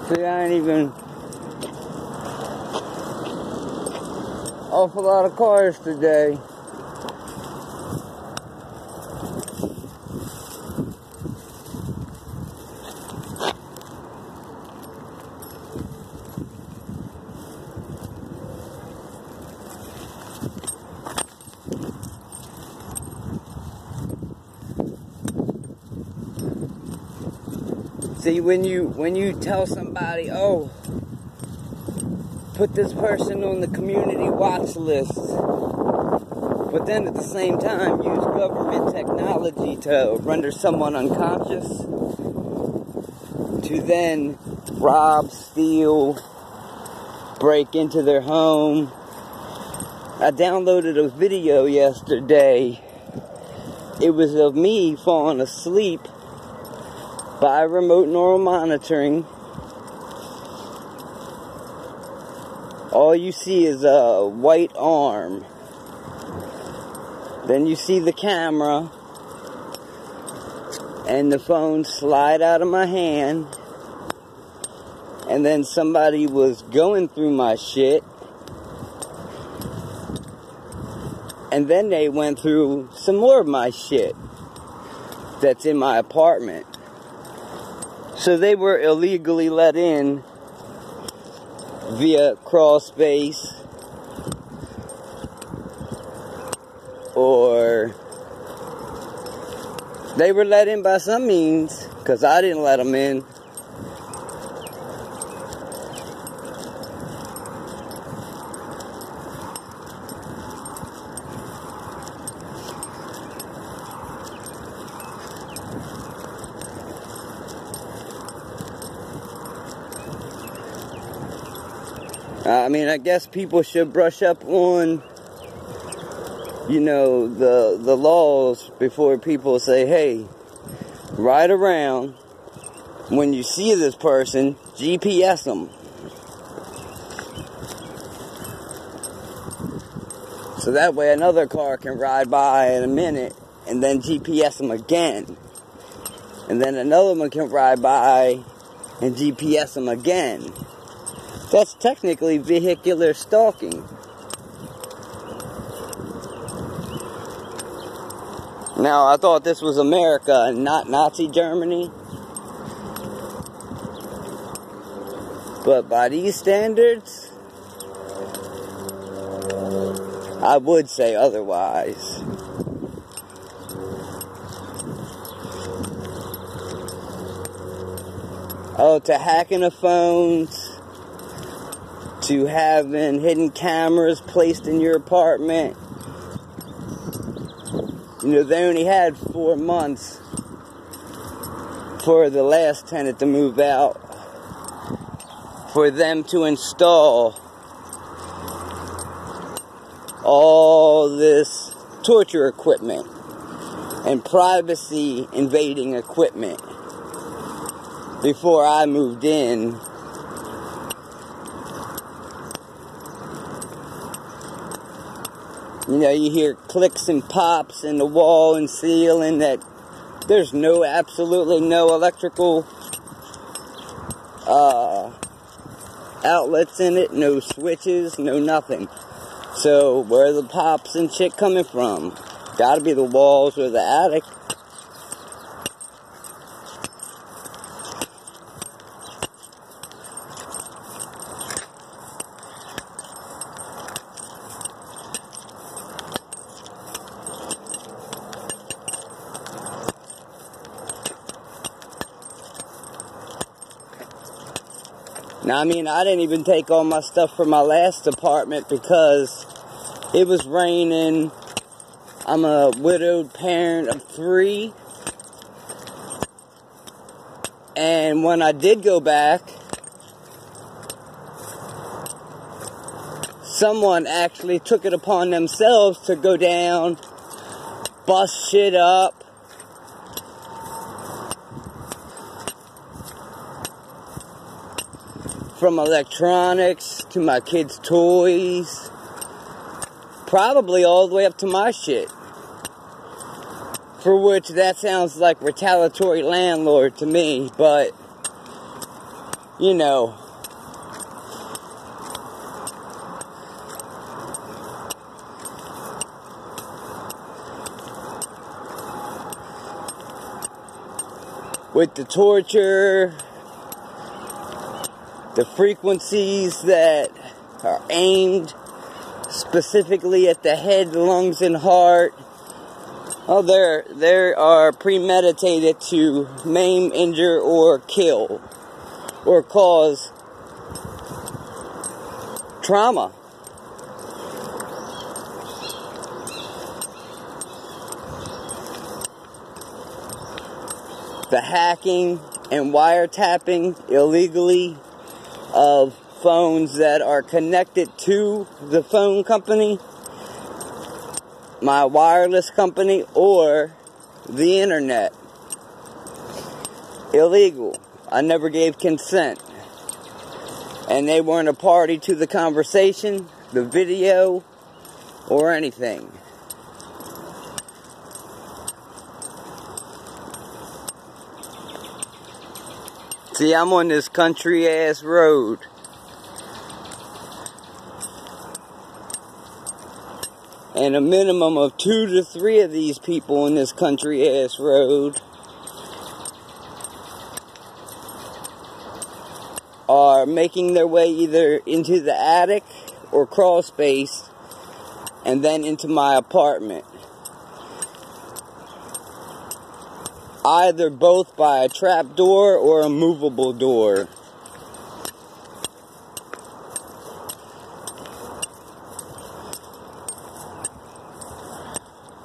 See, I ain't even awful lot of cars today. See, when you tell somebody, oh, put this person on the community watch list, but then at the same time use government technology to render someone unconscious, to then rob, steal, break into their home. I downloaded a video yesterday. It was of me falling asleep by remote neural monitoring. All you see is a white arm. Then you see the camera and the phone slide out of my hand. And then somebody was going through my shit. And then they went through some more of my shit that's in my apartment. So they were illegally let in via crawl space or they were let in by some means, because I didn't let them in. I mean, I guess people should brush up on, you know, the laws before people say, hey, ride around. When you see this person, GPS them. So that way another car can ride by in a minute and then GPS them again. And then another one can ride by and GPS them again. That's technically vehicular stalking. Now, I thought this was America and not Nazi Germany. But by these standards, I would say otherwise. Oh, to hacking the phones, to having hidden cameras placed in your apartment. You know, they only had 4 months for the last tenant to move out, for them to install all this torture equipment and privacy invading equipment before I moved in. You know, you hear clicks and pops in the wall and ceiling that there's absolutely no electrical outlets in it, no switches, no nothing. So where are the pops and shit coming from? Gotta be the walls or the attic. Now, I mean, I didn't even take all my stuff from my last apartment because it was raining. I'm a widowed parent of 3. And when I did go back, someone actually took it upon themselves to go down, bust shit up, from electronics to my kids' toys, probably all the way up to my shit. For which that sounds like retaliatory landlord to me, but you know, with the torture, the frequencies that are aimed specifically at the head, lungs, and heart. Oh, they are premeditated to maim, injure, or kill, or cause trauma. The hacking and wiretapping illegally of phones that are connected to the phone company, my wireless company, or the internet. Illegal. I never gave consent. And they weren't a party to the conversation, the video, or anything. See, I'm on this country ass road. And a minimum of 2 to 3 of these people on this country ass road are making their way either into the attic or crawl space and then into my apartment. Either both by a trap door or a movable door.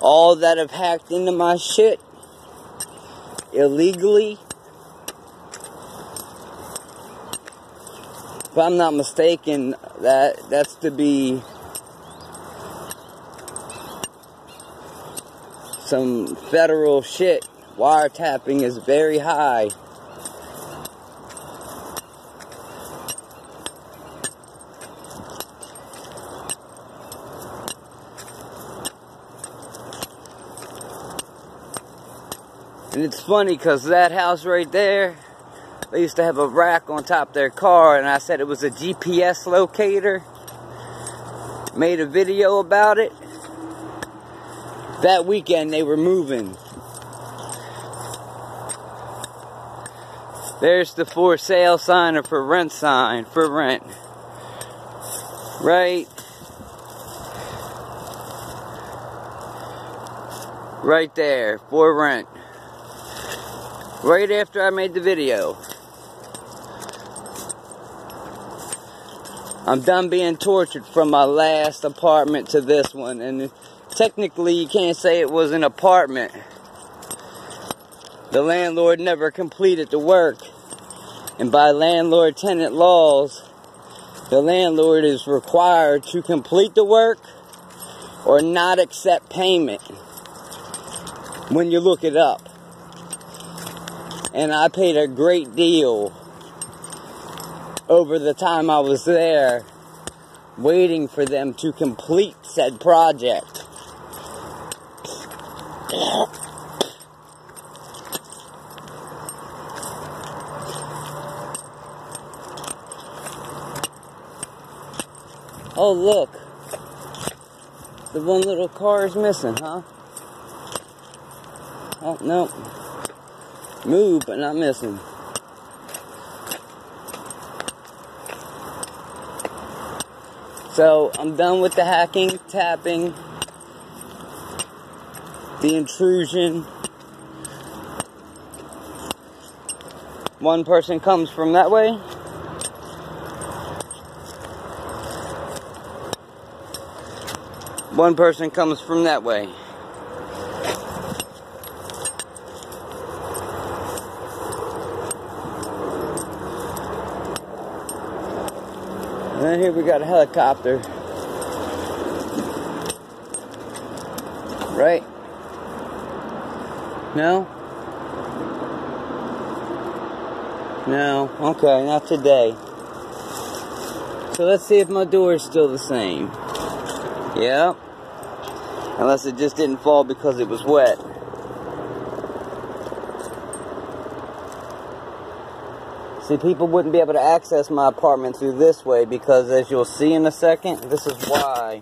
All that have hacked into my shit illegally. If I'm not mistaken, that's to be some federal shit. Wiretapping is very high. And it's funny because that house right there, they used to have a rack on top of their car, and I said it was a GPS locator. Made a video about it. That weekend they were moving. There's the for sale sign or for rent sign, for rent. Right there, for rent. Right after I made the video. I'm done being tortured from my last apartment to this one, and technically you can't say it was an apartment. The landlord never completed the work, and by landlord-tenant laws, the landlord is required to complete the work or not accept payment when you look it up. And I paid a great deal over the time I was there, waiting for them to complete said project. Oh, look. The one little car is missing, huh? Oh, no. Moved, but not missing. So, I'm done with the hacking, tapping, the intrusion. One person comes from that way. One person comes from that way. And then here we got a helicopter. Right? No? No. Okay, not today. So let's see if my door is still the same. Yep. Unless it just didn't fall because it was wet. See, people wouldn't be able to access my apartment through this way because, as you'll see in a second, this is why.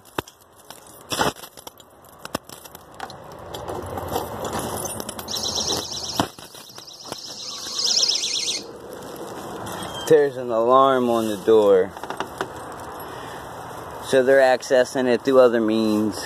There's an alarm on the door. So they're accessing it through other means.